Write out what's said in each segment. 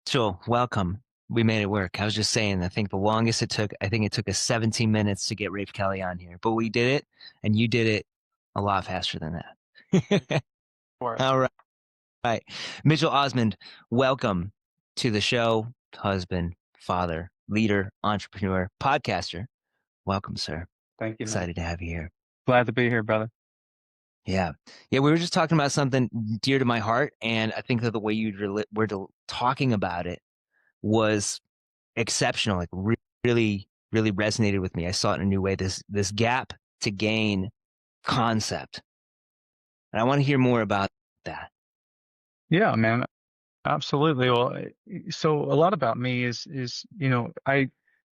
Mitchell, welcome. We made it work. I was just saying, I think it took us 17 minutes to get Rafe Kelly on here, but we did it, and you did it a lot faster than that. For it. All right. Right. Mitchell Osmond, welcome to the show. Husband, father, leader, entrepreneur, podcaster. Welcome, sir. Thank you, man. Excited to have you here. Glad to be here, brother. Yeah. Yeah, we were just talking about something dear to my heart, and I think that the way talking about it was exceptional. Like really, really resonated with me. I saw it in a new way. This gap to gain concept, and I want to hear more about that. Yeah, man. Absolutely. Well, so a lot about me or a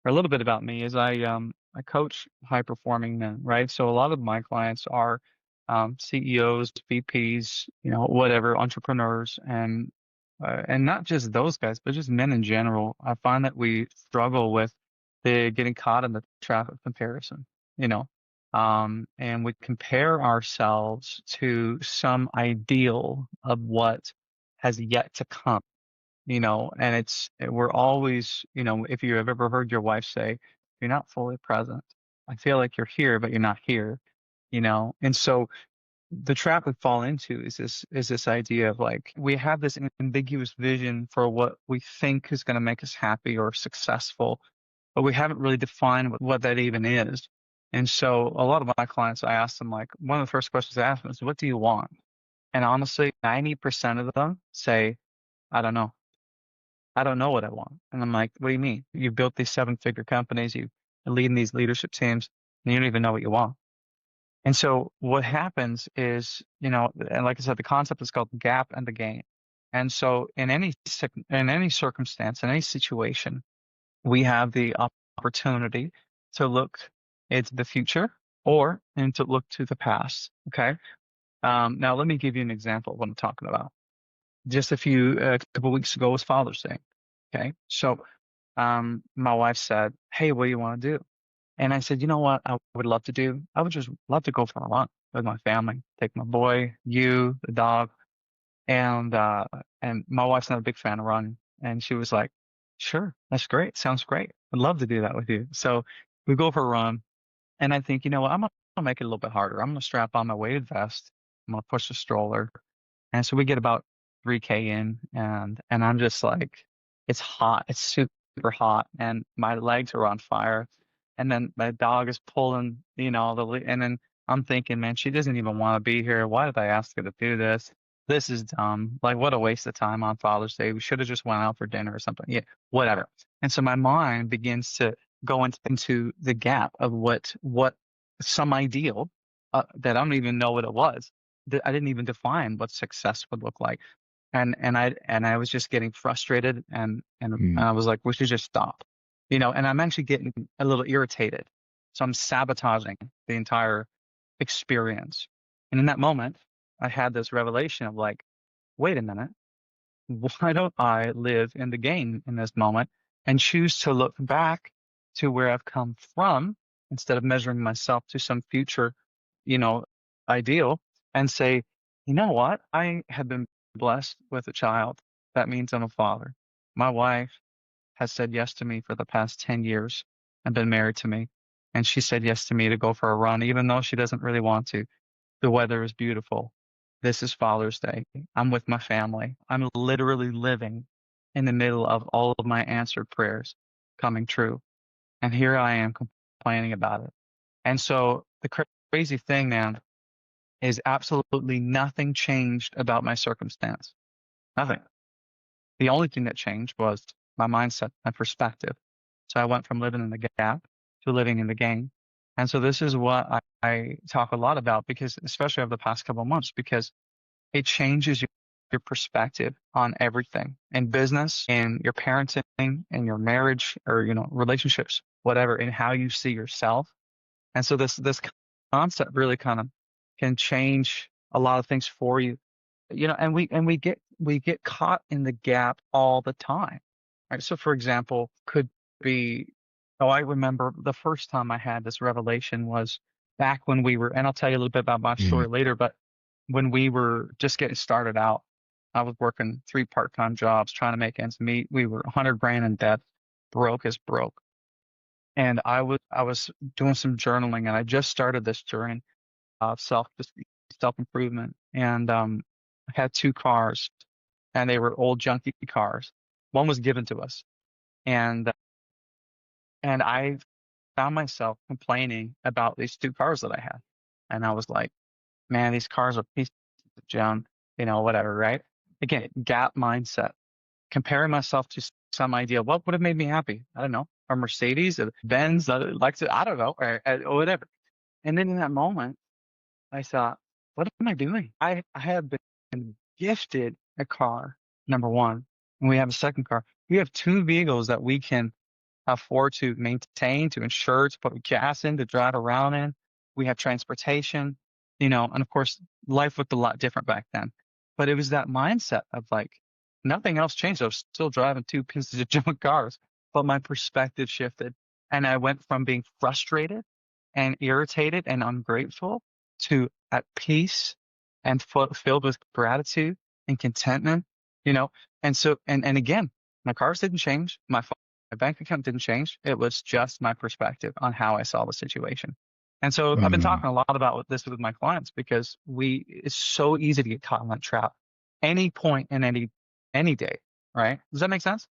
little bit about me is I coach high performing men, right? So a lot of my clients are CEOs, VPs, whatever, entrepreneurs, and not just those guys, but just men in general. I find that we struggle with the getting caught in the trap of comparison, you know, and we compare ourselves to some ideal of what has yet to come, and we're always, if you have ever heard your wife say, you're not fully present. I feel like you're here, but you're not here, and so the trap we fall into is this idea of like we have this ambiguous vision for what we think is going to make us happy or successful, but we haven't really defined what that even is. And so a lot of my clients, I ask them, like, one of the first questions I ask them is, what do you want? And honestly, 90% of them say, I don't know. I don't know what I want. And I'm like, what do you mean? You built these seven-figure companies, you are leading these leadership teams, and you don't even know what you want. And so what happens is, and like I said, the concept is called the gap and the gain. And so in any circumstance, in any situation, we have the opportunity to look into the future or and to look to the past. Okay. Now let me give you an example of what I'm talking about. Just a couple weeks ago was Father's Day. Okay. So my wife said, hey, what do you want to do? And I said, you know what I would love to do? I would just love to go for a run with my family, take my boy, you, the dog, and my wife's not a big fan of running. And she was like, sure, that's great. Sounds great. I'd love to do that with you. So we go for a run. And I think, you know what, I'm gonna make it a little bit harder. I'm gonna strap on my weighted vest. I'm gonna push the stroller. And so we get about 3K in, and I'm just like, it's hot. It's super hot, and my legs are on fire. And then my dog is pulling, and then I'm thinking, man, she doesn't even want to be here. Why did I ask her to do this? This is dumb. Like, what a waste of time on Father's Day. We should have just went out for dinner or something. Yeah, whatever. And so my mind begins to go into the gap of what some ideal that I don't even know what it was. That I didn't even define what success would look like. And I was just getting frustrated, and Mm. I was like, we should just stop. And I'm actually getting a little irritated. So I'm sabotaging the entire experience. And in that moment, I had this revelation of like, wait a minute, why don't I live in the game in this moment and choose to look back to where I've come from instead of measuring myself to some future, you know, ideal, and say, you know what? I have been blessed with a child. That means I'm a father. My wife has said yes to me for the past 10 years and been married to me. And she said yes to me to go for a run, even though she doesn't really want to. The weather is beautiful. This is Father's Day. I'm with my family. I'm literally living in the middle of all of my answered prayers coming true. And here I am complaining about it. And so the crazy thing, man, is absolutely nothing changed about my circumstance. Nothing. The only thing that changed was my mindset, my perspective. So I went from living in the gap to living in the game. And so this is what I talk a lot about, because especially over the past couple of months, because it changes your perspective on everything in business, in your parenting, in your marriage, or relationships, whatever, in how you see yourself. And so this concept really kind of can change a lot of things for you. And we get caught in the gap all the time. Right. So for example, could be, oh, I remember the first time I had this revelation was back when we were, and I'll tell you a little bit about my Mm. story later, but when we were just getting started out, I was working 3 part-time jobs trying to make ends meet. We were 100 grand in debt, broke as broke. And I was doing some journaling, and I just started this journey of self-improvement. And I had 2 cars, and they were old junky cars. One was given to us, and and I found myself complaining about these 2 cars that I had, and I was like, man, these cars are pieces of junk, whatever, right? Again, gap mindset, comparing myself to some idea. What would have made me happy? I don't know, a Mercedes, a Benz, Lexus, I don't know, or whatever. And then in that moment, I thought, what am I doing? I have been gifted a car, number one, and we have a second car. We have 2 vehicles that we can afford to maintain, to insure, to put gas in, to drive around in. We have transportation, and of course, life looked a lot different back then. But it was that mindset of like, nothing else changed. I was still driving 2 pieces of junk cars, but my perspective shifted. And I went from being frustrated and irritated and ungrateful to at peace and filled with gratitude and contentment, you know. And so, and again, my cars didn't change. My bank account didn't change. It was just my perspective on how I saw the situation. And so I've been Mm. talking a lot about this with my clients because it's so easy to get caught in that trap any point in any day, right? Does that make sense?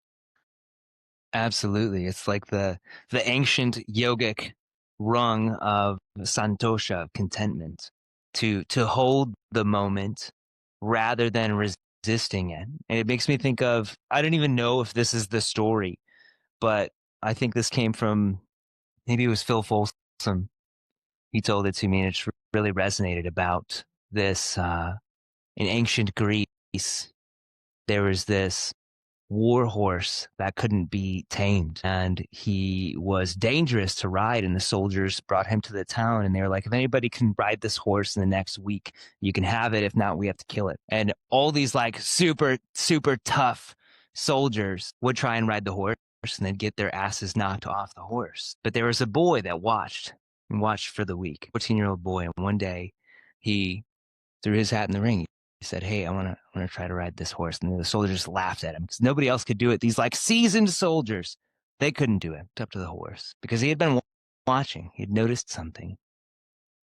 Absolutely. It's like the ancient yogic rung of santosha, of contentment, to hold the moment rather than resisting it. And it makes me think of, I don't even know if this is the story, but I think this came from, maybe it was Phil Folsom. He told it to me, and it's really resonated about this. In ancient Greece, there was this war horse that couldn't be tamed, and he was dangerous to ride, and the soldiers brought him to the town, and they were like, if anybody can ride this horse in the next week, you can have it. If not, we have to kill it. And all these like super tough soldiers would try and ride the horse, and then get their asses knocked off the horse. But there was a boy that watched and watched for the week, 14-year-old boy. And one day he threw his hat in the ring. He said, hey, I want to try to ride this horse. And the soldiers just laughed at him because nobody else could do it. These like seasoned soldiers, they couldn't do it. It's up to the horse because he had been watching. He had noticed something.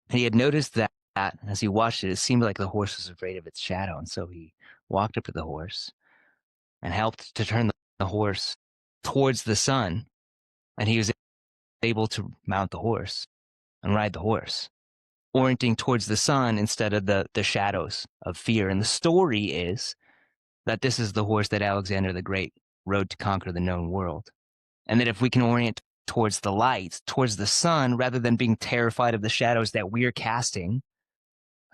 And he had noticed that as he watched it, it seemed like the horse was afraid of its shadow. And so he walked up to the horse and helped to turn the horse towards the sun. And he was able to mount the horse and ride the horse, orienting towards the sun instead of the shadows of fear. And the story is that this is the horse that Alexander the Great rode to conquer the known world. And that if we can orient towards the light, towards the sun, rather than being terrified of the shadows that we're casting,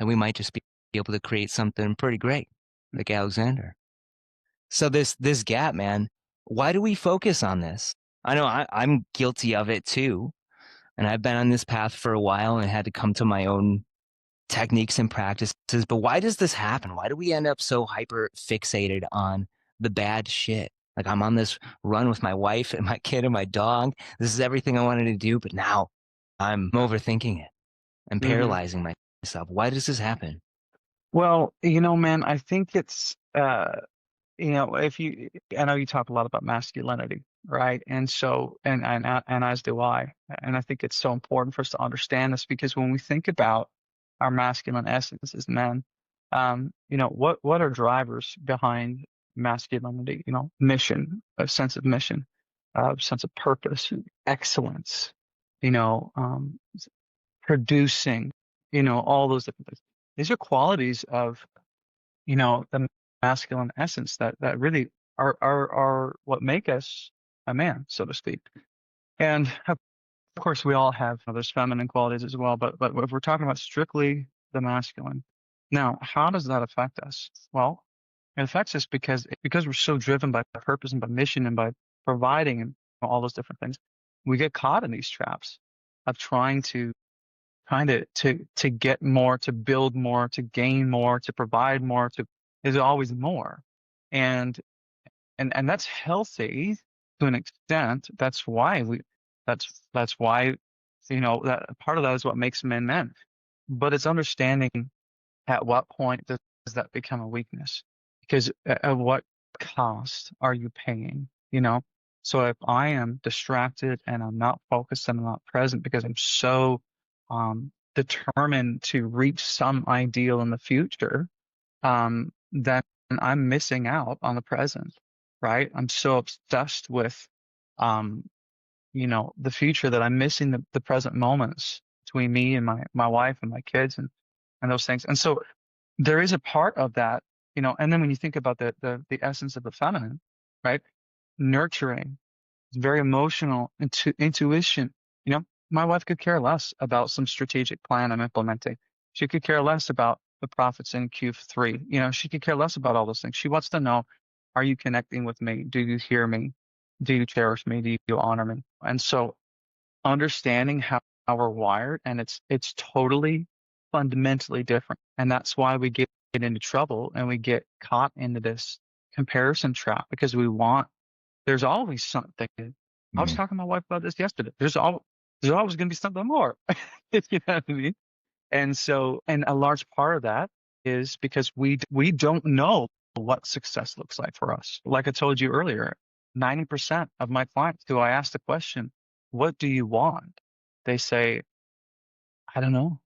then we might just be able to create something pretty great, like Alexander. So this gap, man, why do we focus on this? I know I'm guilty of it too. And I've been on this path for a while and had to come to my own techniques and practices. But why does this happen? Why do we end up so hyper fixated on the bad shit? Like I'm on this run with my wife and my kid and my dog. This is everything I wanted to do, but now I'm overthinking it and Hmm. paralyzing myself. Why does this happen? Well, man, I think it's if I know you talk a lot about masculinity, right? And so, and as do I, and I think it's so important for us to understand this because when we think about our masculine essence as men, what are drivers behind masculinity? Mission, a sense of mission, a sense of purpose, excellence, you know, um, producing, all those different things. These are qualities of the masculine essence that really are what make us a man, so to speak. And of course, we all have there's feminine qualities as well, but if we're talking about strictly the masculine, now how does that affect us? Well, it affects us because we're so driven by purpose and by mission and by providing and all those different things. We get caught in these traps of trying to to get more, to build more, to gain more, to provide more, to is always more. And and that's healthy to an extent. That's why that part of that is what makes men men. But it's understanding at what point does that become a weakness? because at what cost are you paying? You know, so if I am distracted and I'm not focused and I'm not present because I'm so determined to reach some ideal in the future, then I'm missing out on the present, right? I'm so obsessed with, um, the future that I'm missing the present moments between me and my wife and my kids and those things. And so there is a part of that, and then when you think about the essence of the feminine, right? Nurturing, very emotional, intuition. My wife could care less about some strategic plan I'm implementing. She could care less about the profits in Q3. She could care less about all those things. She wants to know, are you connecting with me? Do you hear me? Do you cherish me? Do you honor me? And so understanding how we're wired, and it's totally fundamentally different. And that's why we get into trouble and we get caught into this comparison trap because there's always something. I was Mm. talking to my wife about this yesterday. There's always going to be something more. You know what I mean? And so, and a large part of that is because we don't know what success looks like for us. Like I told you earlier, 90% of my clients who I ask the question, what do you want? They say, I don't know.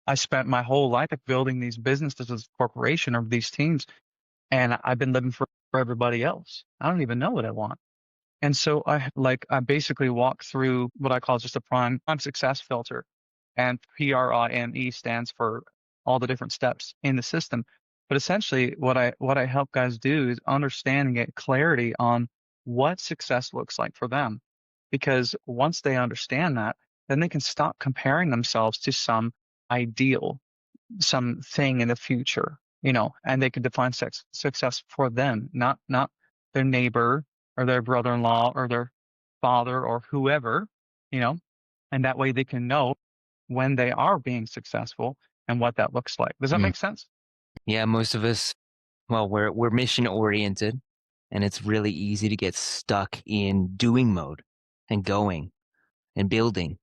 I spent my whole life building these businesses as a corporation or these teams, and I've been living for everybody else. I don't even know what I want. And so I basically walk through what I call just a prime success filter. And PRIME stands for all the different steps in the system. But essentially what I help guys do is understand and get clarity on what success looks like for them. Because once they understand that, then they can stop comparing themselves to some ideal, something in the future, and they can define success for them, not their neighbor or their brother-in-law or their father or whoever, you know, and that way they can know when they are being successful and what that looks like. Does that Mm. make sense? Yeah, most of us, well, we're mission oriented, and it's really easy to get stuck in doing mode and going and building,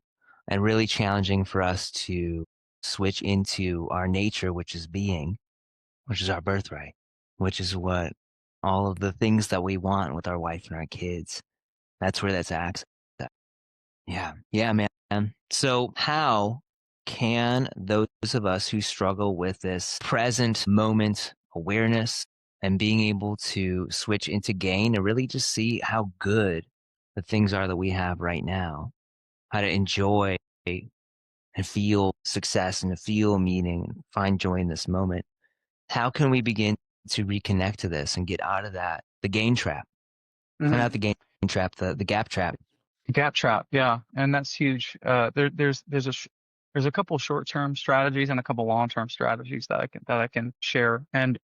and really challenging for us to switch into our nature, which is being, which is our birthright, which is what all of the things that we want with our wife and our kids. That's where that's access. Yeah. Yeah, man. So how can those of us who struggle with this present moment awareness and being able to switch into gain and really just see how good the things are that we have right now, how to enjoy and feel success and to feel meaning and find joy in this moment? How can we begin to reconnect to this and get out of the gain trap? Or not Hmm. the gain trap, the gap trap. Gap trap, yeah, and that's huge. There's a couple short-term strategies and a couple long-term strategies that I can share. And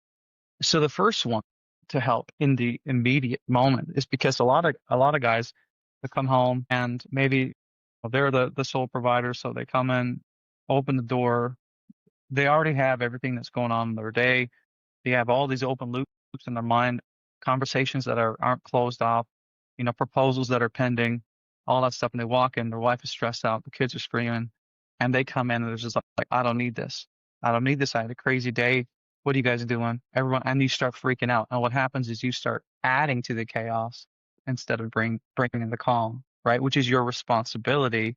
so the first one to help in the immediate moment is because a lot of guys that come home and maybe they're the sole provider, so they come in, open the door, they already have everything that's going on in their day. They have all these open loops in their mind, conversations that aren't closed off, proposals that are pending, all that stuff. And they walk in, their wife is stressed out, the kids are screaming, and they come in and they're just like, I don't need this. I don't need this. I had a crazy day. What are you guys doing? Everyone, and you start freaking out. And what happens is you start adding to the chaos instead of bringing in the calm, right? Which is your responsibility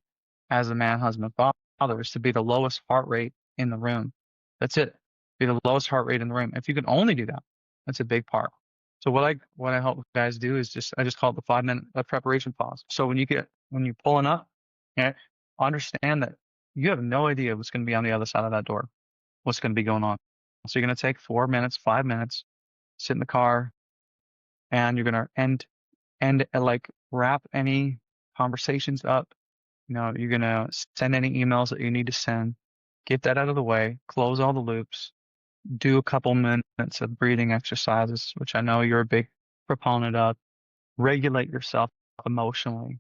as a man, husband, father, is to be the lowest heart rate in the room. That's it. Be the lowest heart rate in the room. If you can only do that, that's a big part. So what I help guys do is I just call it the 5 minute preparation pause. So when you're pulling up, okay, understand that you have no idea what's going to be on the other side of that door, what's going to be going on. So you're going to take 4 minutes, 5 minutes, sit in the car, and you're going to end like wrap any conversations up. You're going to send any emails that you need to send, get that out of the way, close all the loops, do a couple minutes of breathing exercises, which I know you're a big proponent of. Regulate yourself emotionally.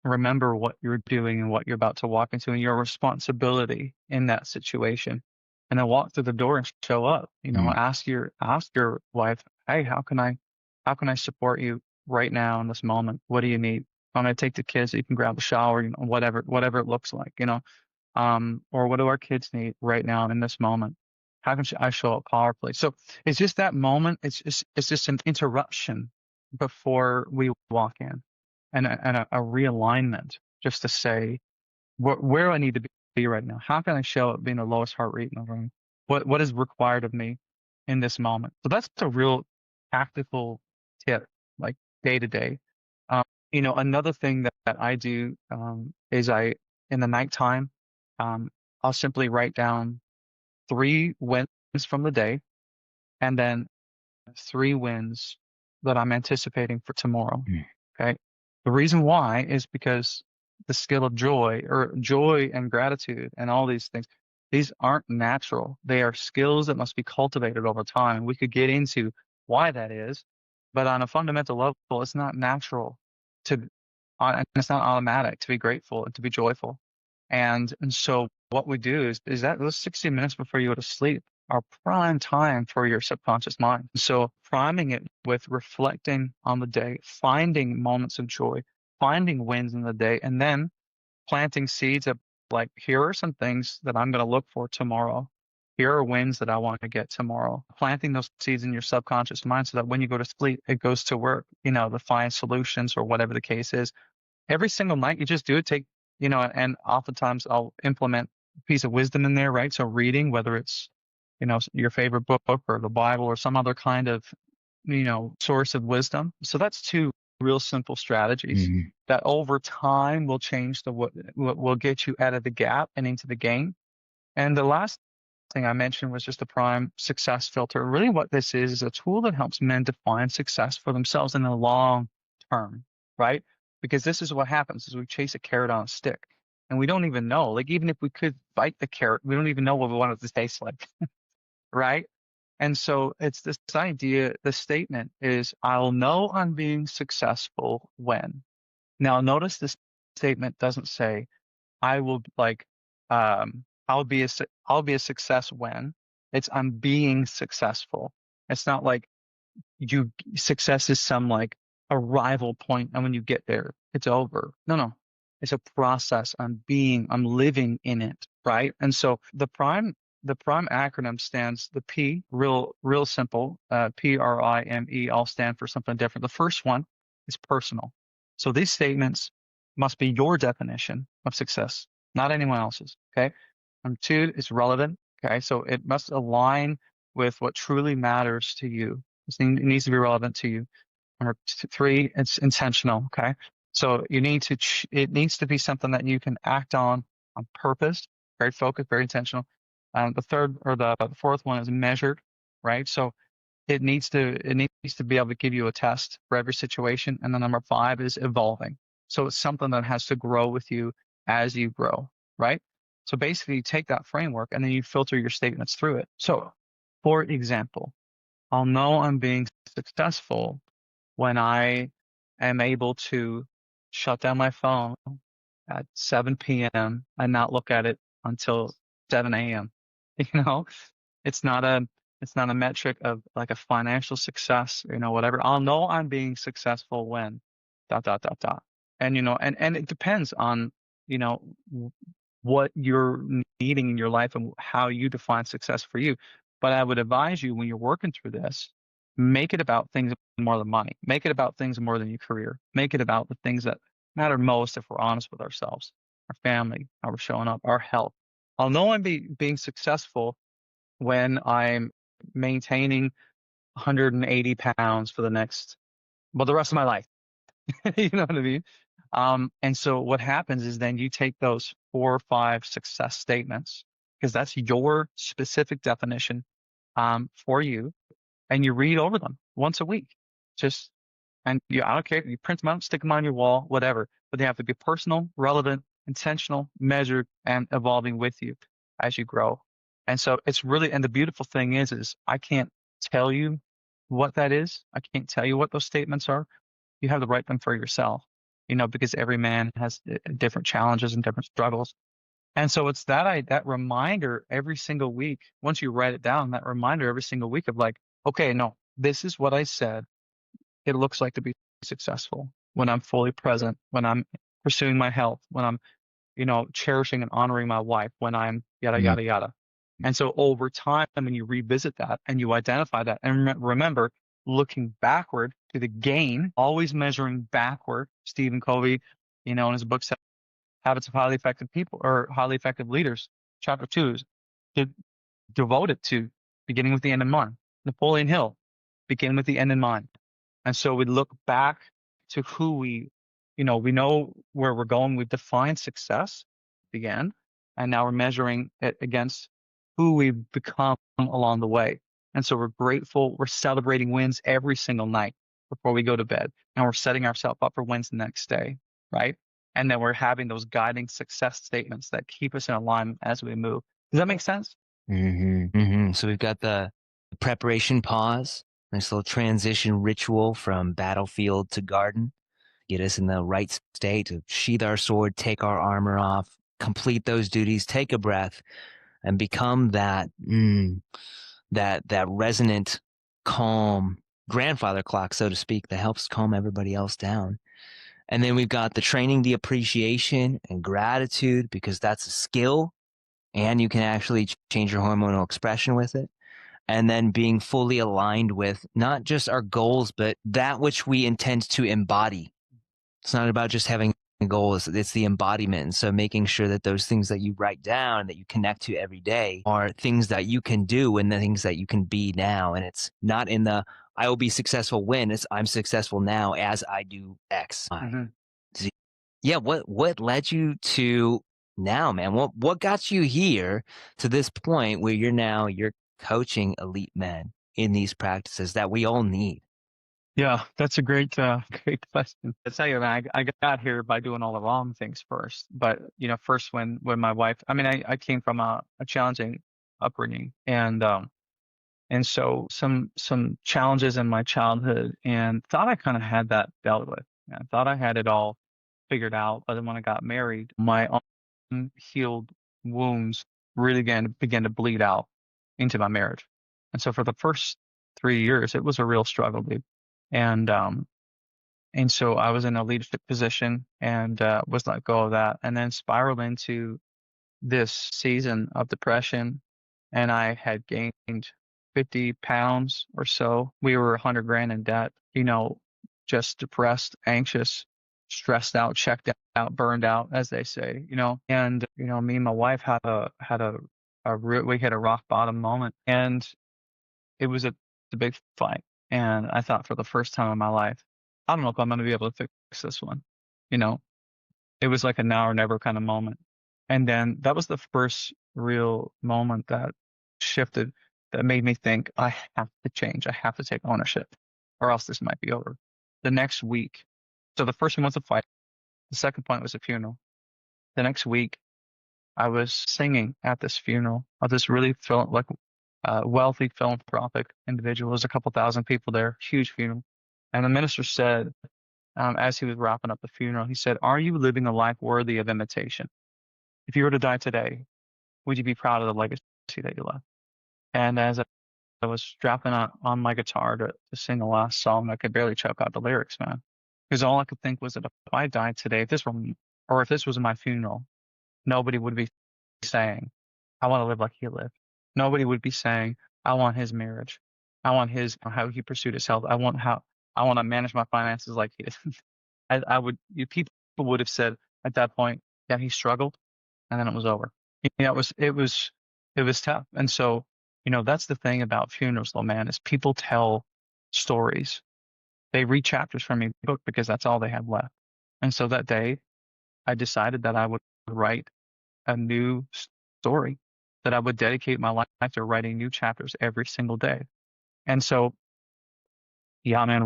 Remember what you're doing and what you're about to walk into and your responsibility in that situation. And then walk through the door and show up. Mm. Ask your wife, hey, how can I support you right now in this moment? What do you need? I'm gonna take the kids so you can grab a shower, whatever it looks like, or what do our kids need right now in this moment? How can I show up powerfully? So it's just that moment. It's just an interruption before we walk in, and a realignment just to say where do I need to be right now? How can I show up being the lowest heart rate in the room? What is required of me in this moment? So that's a real tactical tip, like day to day. Another thing that I do is in the nighttime, um, I'll simply write down 3 wins from the day and then 3 wins that I'm anticipating for tomorrow. Mm. Okay. The reason why is because the skill of joy or joy and gratitude and all these things, these aren't natural. They are skills that must be cultivated over time. We could get into why that is, but on a fundamental level, it's not natural to, and it's not automatic to be grateful and to be joyful. And so what we do is that those 60 minutes before you go to sleep are prime time for your subconscious mind. So priming it with reflecting on the day, finding moments of joy, finding wins in the day, and then planting seeds of like, here are some things that I'm going to look for tomorrow. Here are wins that I want to get tomorrow. Planting those seeds in your subconscious mind so that when you go to sleep, it goes to work, to find solutions or whatever the case is. Every single night, you just do it. And oftentimes I'll implement a piece of wisdom in there, right? So reading, whether it's, your favorite book or the Bible or some other kind of, source of wisdom. So that's two real simple strategies Mhm. that over time will change what will get you out of the gap and into the game. And the last thing I mentioned was just the prime success filter. Really what this is a tool that helps men define success for themselves in the long term, right? Because this is what happens is we chase a carrot on a stick and we don't even know, like even if we could bite the carrot, we don't even know what we want it to taste like, right? And so it's this idea, the statement is, I'll know I'm being successful when. Now, notice this statement doesn't say, I will like, I'll be a success when. It's I'm being successful. It's not like success is some like arrival point, and when you get there, it's over. No, no. It's a process. I'm living in it, right? And so the prime acronym stands the P, real simple, PRIME, all stand for something different. The first one is personal. So these statements must be your definition of success, not anyone else's. Okay. And two is relevant. Okay. So it must align with what truly matters to you. It needs to be relevant to you. Number three, it's intentional. Okay. So it needs to be something that you can act on purpose, very focused, very intentional. The third or the fourth one is measured, right? So it needs to be able to give you a test for every situation. And then number five is evolving. So it's something that has to grow with you as you grow, right? So basically you take that framework and then you filter your statements through it. So for example, I'll know I'm being successful when I am able to shut down my phone at 7 p.m. and not look at it until 7 a.m. You know, it's not a it's not a metric of like a financial success, whatever. I'll know I'm being successful when dot dot dot dot. And and it depends on, you know, what you're needing in your life and how you define success for you. But I would advise you when you're working through this, make it about things more than money. Make it about things more than your career. Make it about the things that matter most if we're honest with ourselves, our family, how we're showing up, our health. I'll know I'm being successful when I'm maintaining 180 pounds for the rest of my life. You know what I mean? And so what happens is then you take those 4 or 5 success statements, because that's your specific definition for you, and you read over them once a week. Just I don't care, you print them out, stick them on your wall, whatever. But they have to be personal, relevant, intentional, measured, and evolving with you as you grow. And so it's really, and the beautiful thing is I can't tell you what that is. I can't tell you what those statements are. You have to write them for yourself, because every man has different challenges and different struggles. And so it's that reminder every single week. Once you write it down, that reminder every single week of like, okay, no, this is what I said it looks like to be successful when I'm fully present, when I'm pursuing my health, when I'm, cherishing and honoring my wife, when I'm yada, Mm. yada, yada. And so over time, when you revisit that and you identify that, and remember, looking backward to the gain, always measuring backward. Stephen Covey, in his book Habits of Highly Effective People or Highly Effective Leaders, chapter 2 is to devote it to beginning with the end in mind. Napoleon Hill, begin with the end in mind. And so we look back to who we know where we're going. We've defined success at the end, and now we're measuring it against who we've become along the way. And so we're grateful. We're celebrating wins every single night before we go to bed, and we're setting ourselves up for wins the next day, right? And then we're having those guiding success statements that keep us in alignment as we move. Does that make sense? So we've got the preparation pause, nice little transition ritual from battlefield to garden, get us in the right state to sheath our sword, take our armor off, complete those duties, take a breath, and become that resonant, calm grandfather clock, so to speak, that helps calm everybody else down. And then we've got the training, the appreciation and gratitude, because that's a skill and you can actually change your hormonal expression with it. And then being fully aligned with not just our goals, but that which we intend to embody. It's not about just having a goal, it's the embodiment. And so making sure that those things that you write down and that you connect to every day are things that you can do and the things that you can be now. And it's not in the I will be successful when, it's I'm successful now as I do X. Mm-hmm. Yeah, what led you to now, man? What got you here to this point where you're coaching elite men in these practices that we all need? Yeah, that's a great, great question. I tell you, man, I got here by doing all the wrong things first. But first when my wife, I mean, I came from a challenging upbringing, and so some challenges in my childhood, and thought I kind of had that dealt with. I thought I had it all figured out. But then when I got married, my unhealed wounds really began to bleed out into my marriage. And so for the first 3 years, it was a real struggle, dude. And so I was in a leadership position and was let go of that, and then spiraled into this season of depression. And I had gained 50 pounds or so. We were 100 grand in debt, just depressed, anxious, stressed out, checked out, burned out, as they say, and, me and my wife we had a rock bottom moment, and it was a big fight. And I thought, for the first time in my life, I don't know if I'm going to be able to fix this one. You know, it was like a now or never kind of moment. And then that was the first real moment that shifted, that made me think, I have to change. I have to take ownership, or else this might be over. The next week, so the first one was a fight. The second point was a funeral. The next week, I was singing at this funeral of this really wealthy philanthropic individual. There's a couple thousand people there, huge funeral. And the minister said, as he was wrapping up the funeral, he said, "Are you living a life worthy of imitation? If you were to die today, would you be proud of the legacy that you left?" And as I was strapping on my guitar to sing the last song, I could barely choke out the lyrics, man. Because all I could think was that if I died today, if this was my funeral, nobody would be saying, "I want to live like he lived." Nobody would be saying, "I want his marriage. I want how he pursued his health. I want to manage my finances like he did." People would have said at that point, "Yeah, he struggled," and then it was over. It was tough. And so, that's the thing about funerals, though, man, is people tell stories. They read chapters from a book because that's all they have left. And so that day, I decided that I would write a new story, that I would dedicate my life to writing new chapters every single day. And so, yeah, man,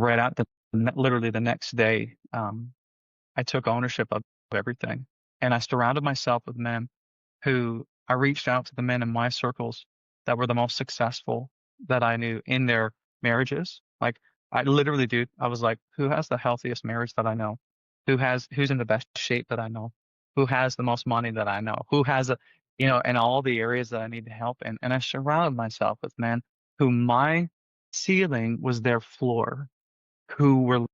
literally the next day, I took ownership of everything, and I surrounded myself with men I reached out to the men in my circles that were the most successful that I knew in their marriages. Like, I literally, dude, I was like, who has the healthiest marriage that I know? Who's in the best shape that I know? Who has the most money that I know? Who has in all the areas that I need to help in? And I surrounded myself with men who my ceiling was their floor, who were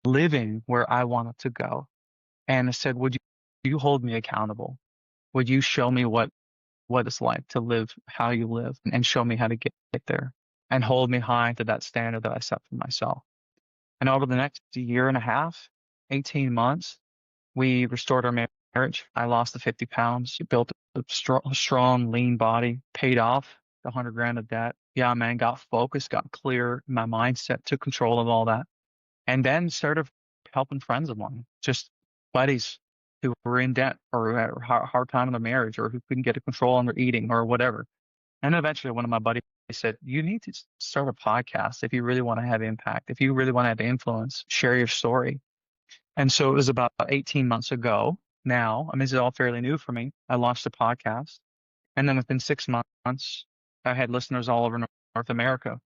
living where I wanted to go. And I said, would you hold me accountable? Would you show me what what it's like to live how you live and show me how to get there and hold me high to that standard that I set for myself. And over the next year and a half, 18 months, we restored our marriage. I lost the 50 pounds, built a strong, lean body, paid off the 100 grand of debt. Yeah, man, got focused, got clear. My mindset took control of all that. And then started helping friends of mine, just buddies who were in debt or had a hard time in their marriage or who couldn't get a control on their eating or whatever. And eventually one of my buddies said, you need to start a podcast if you really want to have impact, if you really want to have influence, share your story. And so it was about 18 months ago now. I mean, this is all fairly new for me. I launched a podcast. And then within 6 months, I had listeners all over North America.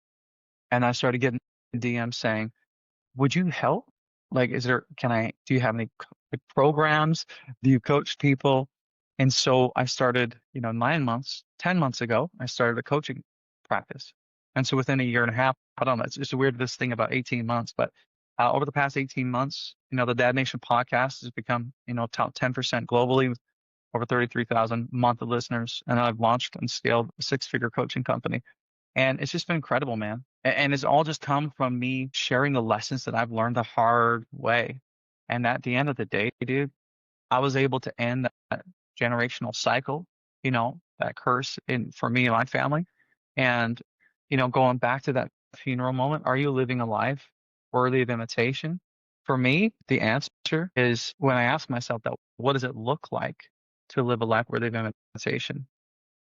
And I started getting DMs saying, would you help? Like, do you have any programs? Do you coach people? And so I started, 9 months, 10 months ago, I started a coaching practice. And so within a year and a half, I don't know, it's just weird, this thing about 18 months, but over the past 18 months, the Dad Nation podcast has become, top 10% globally with over 33,000 monthly listeners. And I've launched and scaled a 6-figure coaching company. And it's just been incredible, man. And it's all just come from me sharing the lessons that I've learned the hard way. And at the end of the day, dude, I was able to end that generational cycle, that curse for me and my family. And, going back to that funeral moment, are you living a life worthy of imitation? For me, the answer is when I ask myself that, what does it look like to live a life worthy of imitation?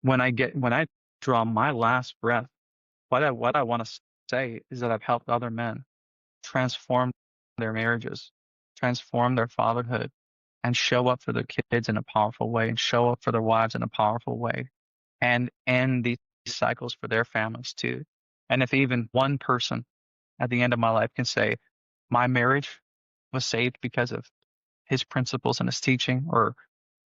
When I draw my last breath, what I want to say is that I've helped other men transform their marriages, transform their fatherhood, and show up for their kids in a powerful way, and show up for their wives in a powerful way, and end these cycles for their families too. And if even one person at the end of my life can say, my marriage was saved because of his principles and his teaching, or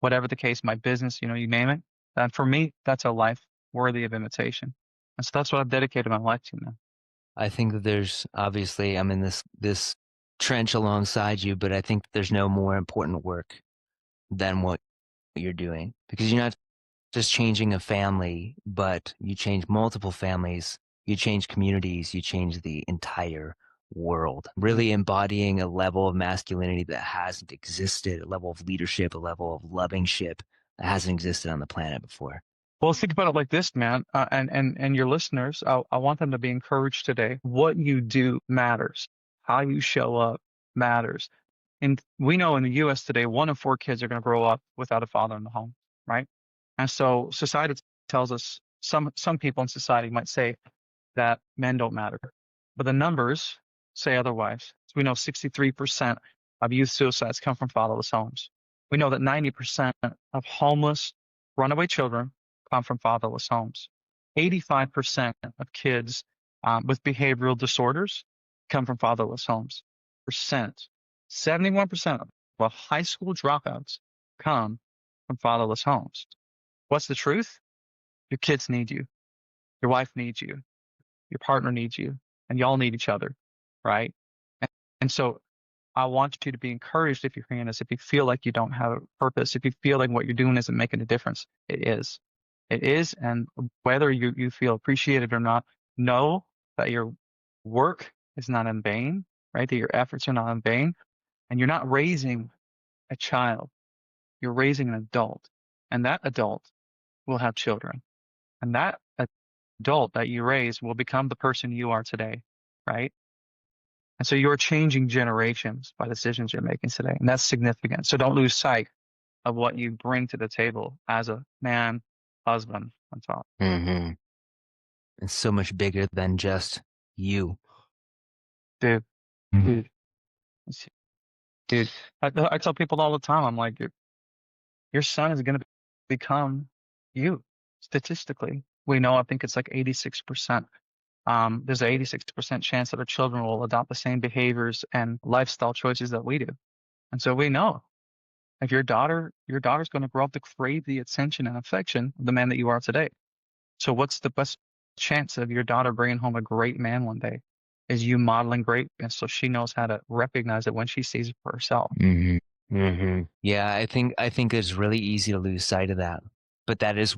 whatever the case, my business, you name it, then for me, that's a life worthy of imitation. And so that's what I've dedicated my life to, man. I think that there's obviously I'm in this trench alongside you, but I think there's no more important work than what you're doing, because you're not just changing a family, but you change multiple families, you change communities, you change the entire world, really embodying a level of masculinity that hasn't existed, a level of leadership, a level of loving ship that hasn't existed on the planet before. Well, think about it like this, man, and your listeners. I want them to be encouraged today. What you do matters. How you show up matters. And we know in the U.S. today, 1 in 4 kids are going to grow up without a father in the home, right? And so society tells us, some people in society might say that men don't matter, but the numbers say otherwise. So we know 63% of youth suicides come from fatherless homes. We know that 90% of homeless runaway children come from fatherless homes. 85% of kids with behavioral disorders come from fatherless homes. 71% of high school dropouts come from fatherless homes. What's the truth? Your kids need you. Your wife needs you. Your partner needs you. And y'all need each other, right? And so I want you to be encouraged if you're hearing this, if you feel like you don't have a purpose, if you feel like what you're doing isn't making a difference. It is. It is. And whether you feel appreciated or not, know that your work is not in vain, right? That your efforts are not in vain. And you're not raising a child. You're raising an adult. And that adult will have children. And that adult that you raise will become the person you are today, right? And so you're changing generations by decisions you're making today. And that's significant. So don't lose sight of what you bring to the table as a man, husband, and father. Mm-hmm. It's so much bigger than just you. Dude, dude, I tell people all the time, I'm like, your son is going to become you. Statistically, we know, I think it's like 86%. There's an 86% chance that our children will adopt the same behaviors and lifestyle choices that we do. And so we know if your daughter's going to grow up to crave the attention and affection of the man that you are today. So what's the best chance of your daughter bringing home a great man one day? Is you modeling greatness so she knows how to recognize it when she sees it for herself. Mm-hmm. Mm-hmm. Yeah, I think it's really easy to lose sight of that. but that is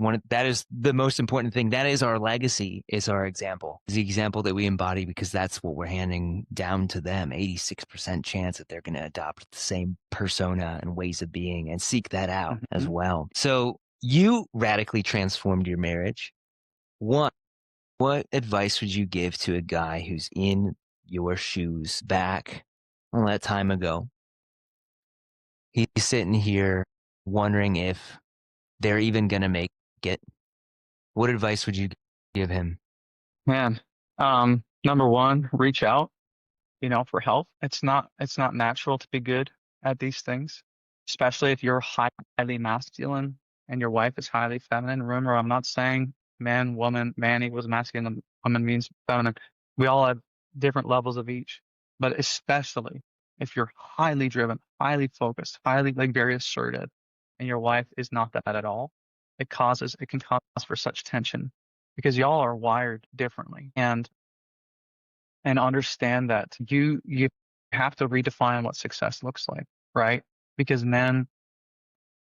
the most important thing. That is our legacy, is our example. Is the example that we embody, because that's what we're handing down to them. 86% chance that they're going to adopt the same persona and ways of being and seek that out as Mm-hmm. well. So you radically transformed your marriage. One, what advice would you give to a guy who's in your shoes back all that time ago? He's sitting here wondering if they're even going to make it. What advice would you give him? Man, number one, reach out, for help. It's not natural to be good at these things, especially if you're highly masculine and your wife is highly feminine. Remember, I'm not saying man, woman, man equals masculine, woman means feminine. We all have different levels of each, but especially if you're highly driven, highly focused, highly like very assertive, and your wife is not that at all, it can cause for such tension because y'all are wired differently. And understand that you have to redefine what success looks like, right? Because men,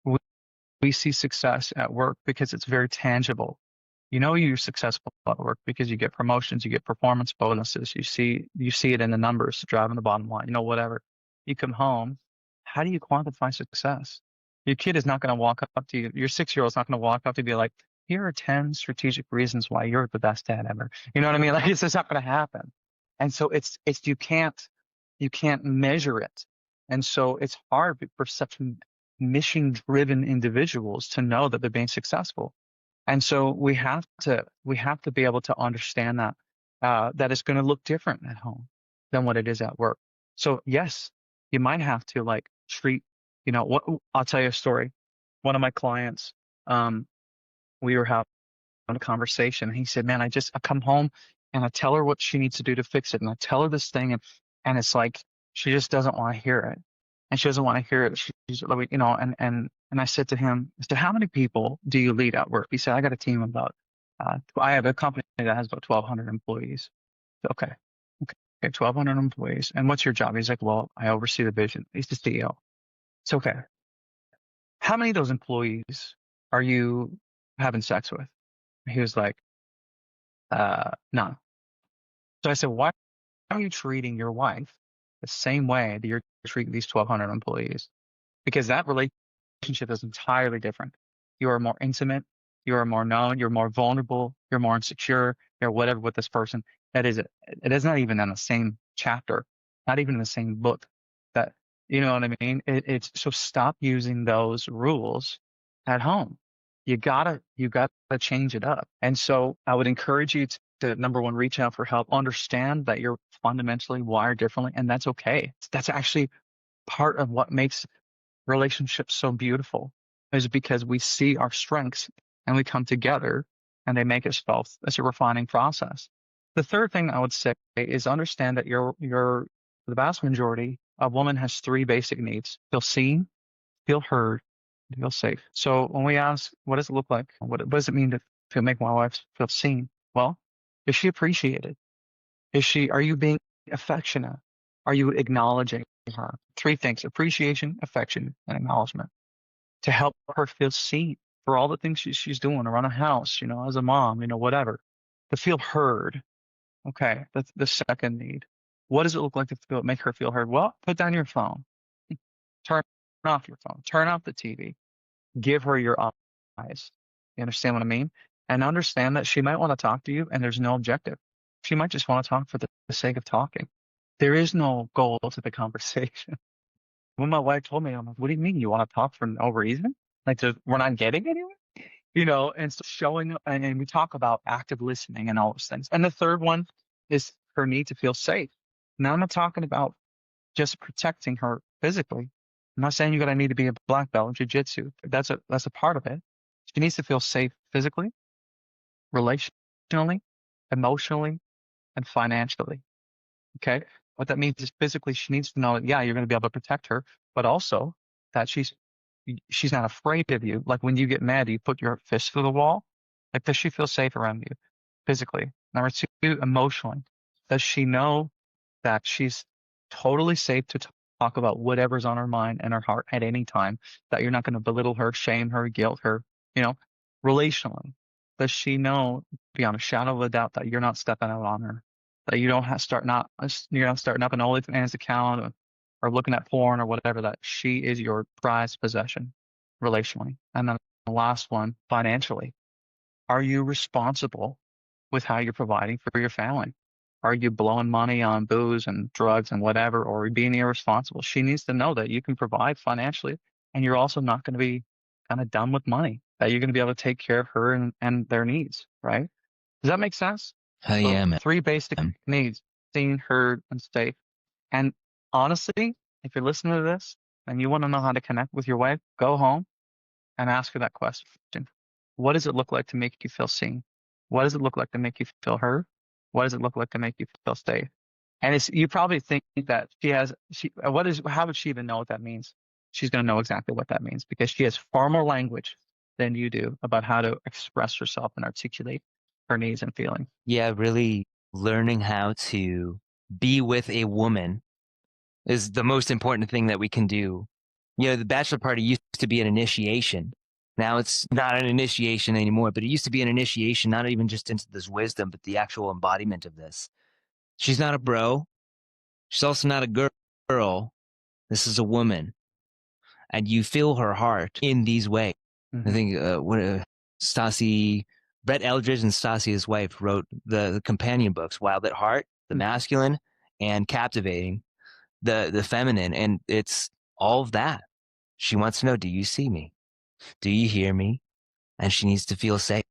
we, we see success at work because it's very tangible. You're successful at work because you get promotions, you get performance bonuses, you see it in the numbers driving the bottom line, whatever. You come home, how do you quantify success? Your kid is not going to walk up to you. Your 6-year-old is not going to walk up to you and be like, here are 10 strategic reasons why you're the best dad ever. You know what I mean? Like it's just not going to happen. And so it's you can't measure it. And so it's hard for such mission driven individuals to know that they're being successful. And so we have to be able to understand that it's going to look different at home than what it is at work. So yes, you might have to like treat, what I'll tell you a story. One of my clients, we were having a conversation and he said, man, I come home and I tell her what she needs to do to fix it. And I tell her this thing and it's like, she just doesn't want to hear it. And she doesn't want to hear it. She's like, and I said to him, I said, how many people do you lead at work? He said, I got a team of about, I have a company that has about 1,200 employees. Okay. Okay. 1,200 employees. And what's your job? He's like, well, I oversee the vision. He's the CEO. It's okay. How many of those employees are you having sex with? He was like, none. So I said, why are you treating your wife the same way that you're treating these 1,200 employees? Because that relationship is entirely different. You are more intimate, you are more known, you're more vulnerable, you're more insecure, you're whatever with this person. That is it. It is not even in the same chapter, not even in the same book. That you know what I mean? It's so stop using those rules at home. You gotta change it up. And so I would encourage you to number one, reach out for help, understand that you're fundamentally wired differently, and that's okay. That's actually part of what makes relationships so beautiful is because we see our strengths and we come together and they make us both. It's a refining process. The third thing I would say is understand that the vast majority of women has three basic needs: feel seen, feel heard, feel safe. So when we ask, what does it look like? What does it mean to make my wife feel seen? Well, is she appreciated? Are you being affectionate? Are you acknowledging her? Three things: appreciation, affection, and acknowledgement to help her feel seen for all the things she's doing around the house, as a mom, whatever. To feel heard. Okay, that's the second need. What does it look like to make her feel heard? Well, put down your phone, turn off your phone, turn off the TV, give her your eyes. You understand what I mean? And understand that she might want to talk to you and there's no objective. She might just want to talk for the sake of talking. There is no goal to the conversation. When my wife told me, I'm like, what do you mean you want to talk for no reason? Like, we're not getting anywhere? And so showing up, and we talk about active listening and all those things. And the third one is her need to feel safe. Now, I'm not talking about just protecting her physically. I'm not saying you're going to need to be a black belt in jujitsu. That's a part of it. She needs to feel safe physically, relationally, emotionally, and financially. Okay. What that means is physically, she needs to know that, yeah, you're going to be able to protect her, but also that she's not afraid of you. Like when you get mad, you put your fist to the wall. Like, does she feel safe around you physically? Number two, emotionally, does she know that she's totally safe to talk about whatever's on her mind and her heart at any time, that you're not going to belittle her, shame her, guilt her, you know? relationally, does she know beyond a shadow of a doubt that you're not stepping out on her, that you don't have start not you're not starting up an OnlyFans account or looking at porn or whatever, that she is your prized possession relationally? And then the last one, financially, are you responsible with how you're providing for your family? Are you blowing money on booze and drugs and whatever, or being irresponsible? She needs to know that you can provide financially, and you're also not going to be kind of done with money, that you're going to be able to take care of her and their needs, right? Does that make sense? Hell So yeah, man. three basic needs: seen, heard, and safe. And honestly, if you're listening to this and you want to know how to connect with your wife, go home and ask her that question. What does it look like to make you feel seen? What does it look like to make you feel heard? What does it look like to make you feel safe? And it's, you probably think that how would she even know what that means? She's going to know exactly what that means because she has far more language than you do about how to express herself and articulate her needs and feelings. Yeah, really learning how to be with a woman is the most important thing that we can do. You know, the bachelor party used to be an initiation. Now it's not an initiation anymore, but it used to be an initiation, not even just into this wisdom, but the actual embodiment of this. She's not a bro. She's also not a girl. This is a woman. And you feel her heart in these ways. I think Stassi, Brett Eldridge and Stassi, his wife, wrote the companion books, Wild at Heart, the masculine, and Captivating, the feminine. And it's all of that. She wants to know, do you see me? Do you hear me? And she needs to feel safe.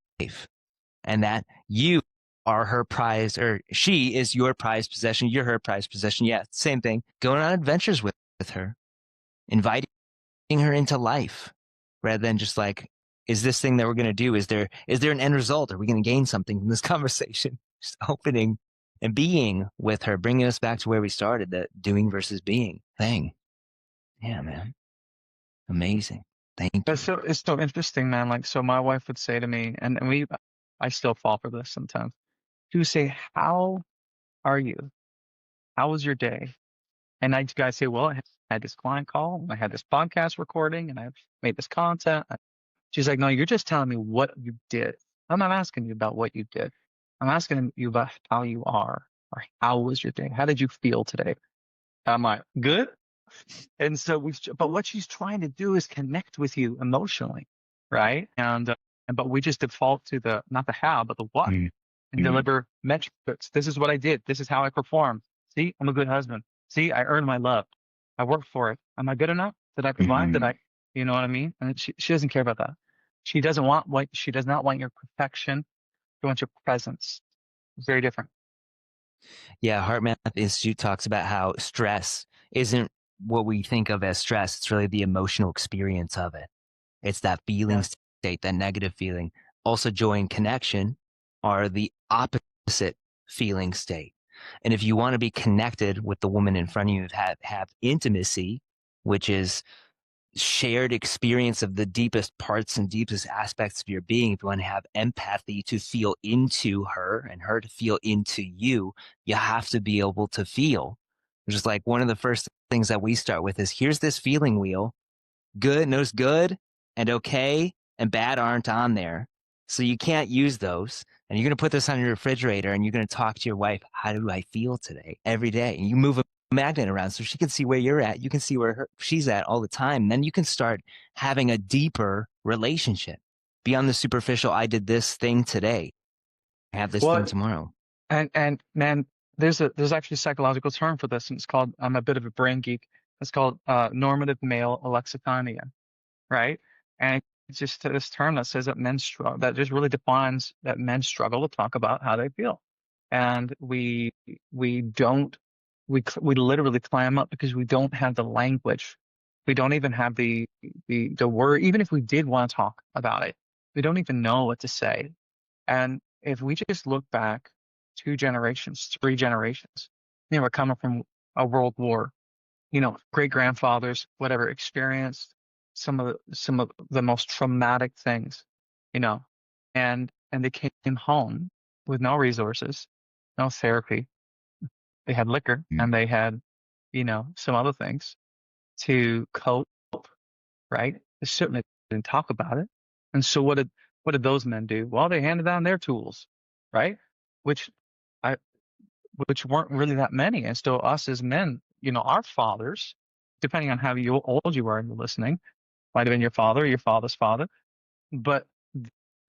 And that you are her prize, or she is your prized possession. You're her prized possession. Yeah, same thing. Going on adventures with her, inviting her into life rather than just like, is this thing that we're going to do? Is there an end result? Are we going to gain something from this conversation? Just opening and being with her, bringing us back to where we started, that doing versus being thing. Yeah, man. Amazing. Thank you. It's so interesting, man. Like, so my wife would say to me, and I still fall for this sometimes. She would say, "How are you? How was your day?" And I guys say, "Well, I had this client call, I had this podcast recording, and I made this content." She's like, "No, you're just telling me what you did. I'm not asking you about what you did. I'm asking you about how you are, or how was your day? How did you feel today?" I'm like, "Good." And so but what she's trying to do is connect with you emotionally, right? But we just default to the, not the how, but the what, and deliver metrics. This is what I did. This is how I performed. See, I'm a good husband. See, I earned my love. I worked for it. Am I good enough? Did I provide? Did I, you know what I mean? And she doesn't care about that. She does not want your perfection. She wants your presence. It's very different. Yeah, Heart Math Institute talks about how stress isn't what we think of as stress. It's really the emotional experience of it. It's that feeling Yeah. state, that negative feeling. Also, joy and connection are the opposite feeling state. And if you want to be connected with the woman in front of you, have intimacy, which is shared experience of the deepest parts and deepest aspects of your being, if you want to have empathy to feel into her and her to feel into you, you have to be able to feel. Which is like one of the first things that we start with is, here's this feeling wheel. Good knows good and okay and bad aren't on there. So you can't use those. And you're going to put this on your refrigerator and you're going to talk to your wife. How do I feel today? Every day. And you move a magnet around so she can see where you're at. You can see where she's at all the time. And then you can start having a deeper relationship beyond the superficial. I did this thing today. I have this thing Well, tomorrow. and man, there's actually a psychological term for this, and it's called, I'm a bit of a brain geek. It's called normative male alexithymia, right? And it's just this term that says that men struggle, that just really defines that men struggle to talk about how they feel, and we don't we literally clam up because we don't have the language, we don't even have the word. Even if we did want to talk about it, we don't even know what to say. And if we just look back 2 generations, 3 generations, we're coming from a world war, great grandfathers, whatever, experienced some of the most traumatic things, you know, and they came home with no resources, no therapy. They had liquor and they had, some other things to cope, right? They certainly didn't talk about it. And so What did those men do? Well, they handed down their tools, right? Which I which weren't really that many. And still us as men, our fathers, depending on how old you are and you're listening, might have been your father or your father's father, but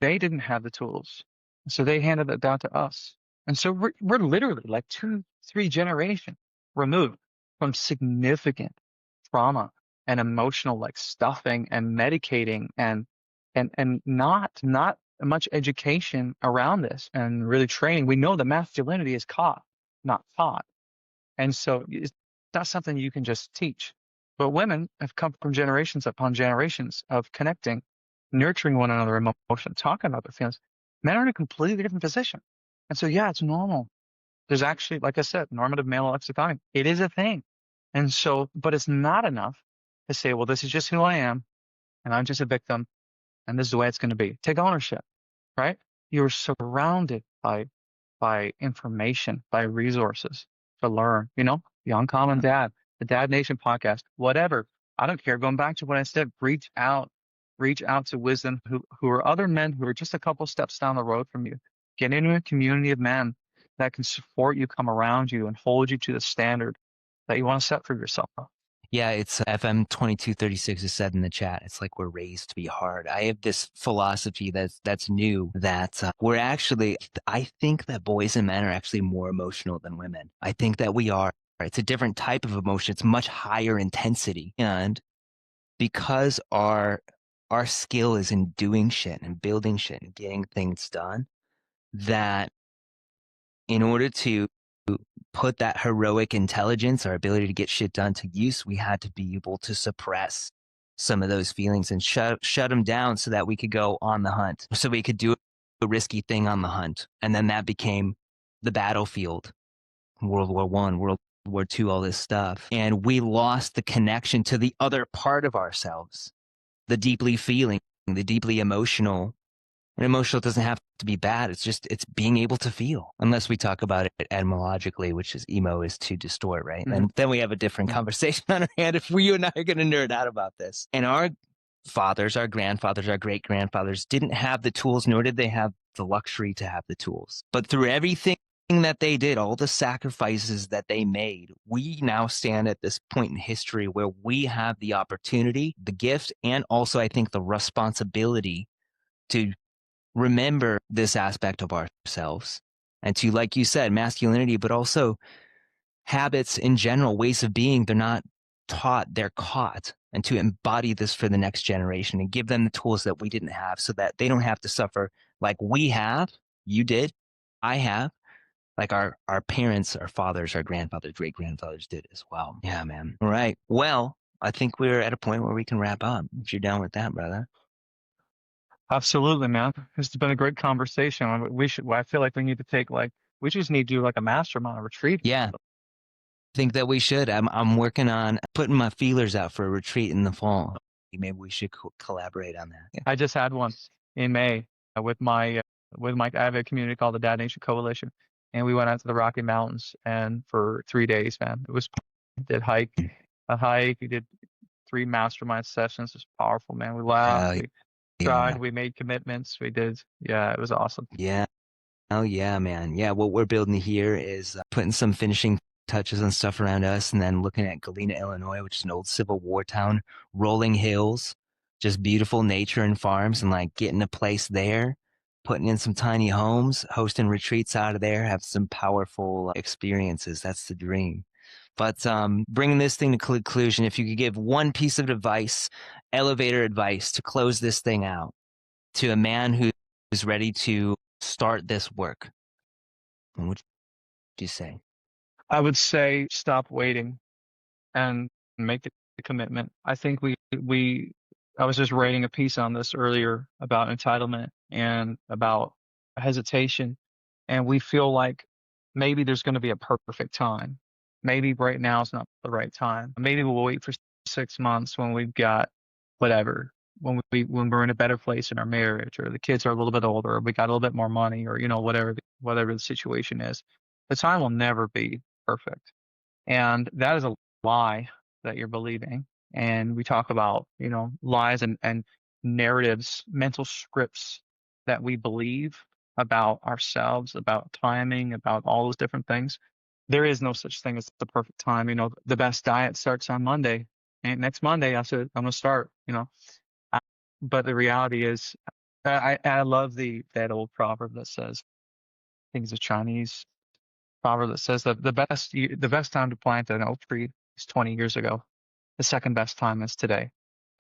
they didn't have the tools. So they handed it down to us. And so we're literally like 2, 3 generations removed from significant trauma and emotional like stuffing and medicating and not much education around this and really training. We know that masculinity is caught, not taught. And so it's not something you can just teach. But women have come from generations upon generations of connecting, nurturing one another, emotion, talking about their feelings. Men are in a completely different position. And so, yeah, it's normal. There's actually, like I said, normative male lexicon. It is a thing. And so, but it's not enough to say, well, this is just who I am, and I'm just a victim, and this is the way it's going to be. Take ownership, right? You're surrounded by information, by resources to learn, the Uncommon Dad, the Dad Nation podcast, whatever. I don't care. Going back to what I said, reach out to wisdom who are other men who are just a couple steps down the road from you. Get into a community of men that can support you, come around you, and hold you to the standard that you want to set for yourself. Yeah, it's FM 2236 is said in the chat. It's like we're raised to be hard. I have this philosophy that's new that we're actually, I think that boys and men are actually more emotional than women. I think that we are. It's a different type of emotion. It's much higher intensity. And because our skill is in doing shit and building shit and getting things done, that in order to put that heroic intelligence, our ability to get shit done to use, we had to be able to suppress some of those feelings and shut them down so that we could go on the hunt. So we could do a risky thing on the hunt. And then that became the battlefield, World War I, World War II, all this stuff. And we lost the connection to the other part of ourselves, the deeply feeling, the deeply emotional. And emotional doesn't have to be bad. It's being able to feel. Unless we talk about it etymologically, which is emo is to distort, right? Mm-hmm. And then we have a different conversation on our hand if you and I are going to nerd out about this. And our fathers, our grandfathers, our great grandfathers didn't have the tools, nor did they have the luxury to have the tools. But through everything that they did, all the sacrifices that they made, we now stand at this point in history where we have the opportunity, the gift, and also I think the responsibility to remember this aspect of ourselves and to, like you said, masculinity, but also habits in general, ways of being. They're not taught, they're caught, and to embody this for the next generation and give them the tools that we didn't have so that they don't have to suffer like we have, you did, I have, like our parents, our fathers, our grandfathers, great grandfathers did as well. Yeah, man. All right. Well, I think we're at a point where we can wrap up if you're down with that, brother. Absolutely, man. This has been a great conversation. I feel like we need to we just need to do like a mastermind retreat. Yeah. Think that we should. I'm working on putting my feelers out for a retreat in the fall. Maybe we should collaborate on that. Yeah. I just had one in May I have a community called the Dad Nation Coalition, and we went out to the Rocky Mountains and for 3 days, man. It was did a hike. We did 3 mastermind sessions. It was powerful, man. We laughed, we tried, we made commitments. We did. Yeah, it was awesome. Yeah. Oh yeah, man. Yeah, what we're building here is putting some finishing touches and stuff around us, and then looking at Galena, Illinois, which is an old Civil War town, rolling hills, just beautiful nature and farms, and like getting a place there, putting in some tiny homes, hosting retreats out of there, have some powerful experiences. That's the dream. But bringing this thing to conclusion, if you could give one piece of advice, elevator advice to close this thing out to a man who's ready to start this work, what would you say? I would say stop waiting and make the commitment. I think I was just writing a piece on this earlier about entitlement and about hesitation. And we feel like maybe there's going to be a perfect time. Maybe right now is not the right time. Maybe we'll wait for 6 months when we've got whatever, when we're in a better place in our marriage, or the kids are a little bit older, or we got a little bit more money, or whatever the situation is. The time will never be perfect. And that is a lie that you're believing. And we talk about, lies and narratives, mental scripts that we believe about ourselves, about timing, about all those different things, there is no such thing as the perfect time. The best diet starts on Monday. And next Monday, I said, I'm going to start. Uh, But the reality is, I love that old proverb that says, I think it's a Chinese proverb that says that the best time to plant an oak tree is 20 years ago. The second best time is today.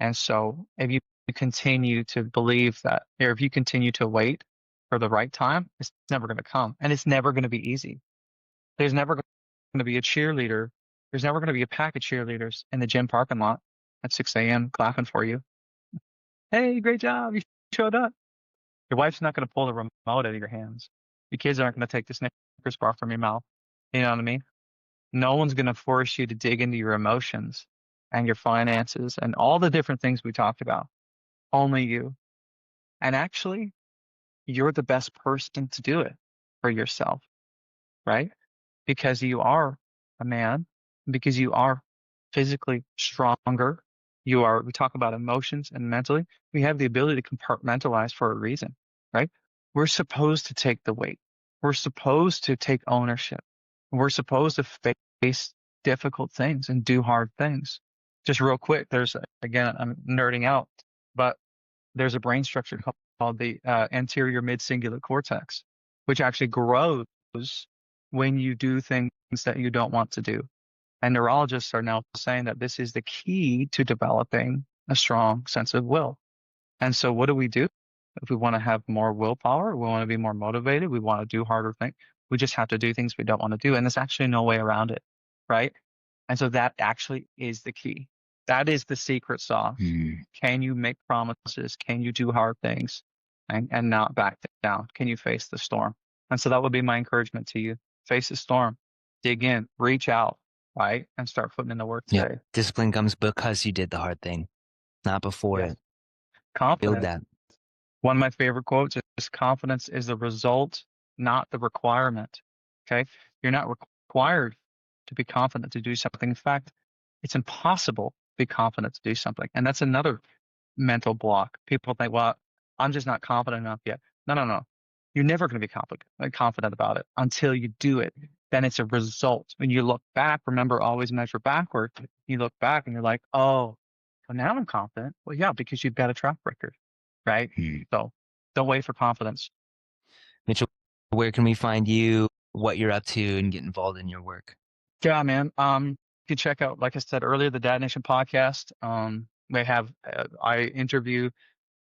And so if you continue to believe that, or if you continue to wait for the right time, it's never going to come, and it's never going to be easy. There's never going to be a cheerleader. There's never going to be a pack of cheerleaders in the gym parking lot at 6 a.m. clapping for you. Hey, great job. You showed up. Your wife's not going to pull the remote out of your hands. Your kids aren't going to take the Snickers bar from your mouth. You know what I mean? No one's going to force you to dig into your emotions and your finances and all the different things we talked about. Only you. And actually, you're the best person to do it for yourself, right? Because you are a man, because you are physically stronger. We talk about emotions and mentally, we have the ability to compartmentalize for a reason, right? We're supposed to take the weight. We're supposed to take ownership. We're supposed to face difficult things and do hard things. Just real quick, again, I'm nerding out, but there's a brain structure called the anterior mid-cingulate cortex, which actually grows when you do things that you don't want to do. And neurologists are now saying that this is the key to developing a strong sense of will. And so what do we do? If we want to have more willpower, we want to be more motivated, we want to do harder things, we just have to do things we don't want to do. And there's actually no way around it, right? And so that actually is the key. That is the secret sauce. Mm. Can you make promises? Can you do hard things and not back down? Can you face the storm? And so that would be my encouragement to you. Face the storm, dig in, reach out, right? And start putting in the work Yeah. today. Discipline comes because you did the hard thing, not before Yes. it. Build Confidence. that. One of my favorite quotes is confidence is the result, not the requirement. Okay. You're not required to be confident to do something. In fact, it's impossible to be confident to do something. And that's another mental block. People think, well, I'm just not confident enough yet. No, no, no. You're never going to be confident about it until you do it. Then it's a result. When you look back, remember, always measure backward. You look back and you're like, oh, well, now I'm confident. Well, yeah, because you've got a track record, right? Mm. So don't wait for confidence. Mitchell, where can we find you, what you're up to, and get involved in your work? Yeah, man. You can check out, like I said earlier, the Dad Nation podcast. I interview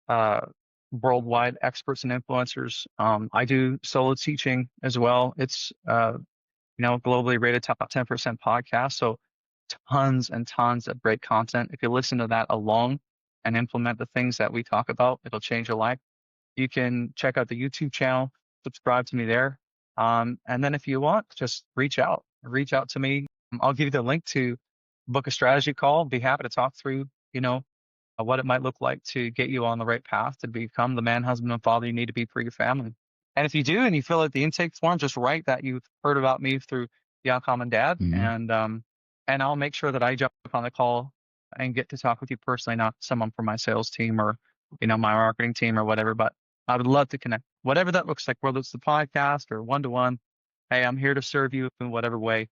uh, worldwide experts and influencers. I do solo teaching as well. It's globally rated top 10% podcast. So tons and tons of great content. If you listen to that alone and implement the things that we talk about, it'll change your life. You can check out the YouTube channel, subscribe to me there. And then if you want, just reach out to me. I'll give you the link to book a strategy call. Be happy to talk through, what it might look like to get you on the right path to become the man, husband, and father you need to be for your family. And if you do, and you fill out the intake form, just write that you've heard about me through the Uncommon Dad, Mhm. and I'll make sure that I jump on the call and get to talk with you personally, not someone from my sales team or my marketing team or whatever. But I would love to connect, whatever that looks like, whether it's the podcast or one-to-one. Hey, I'm here to serve you in whatever way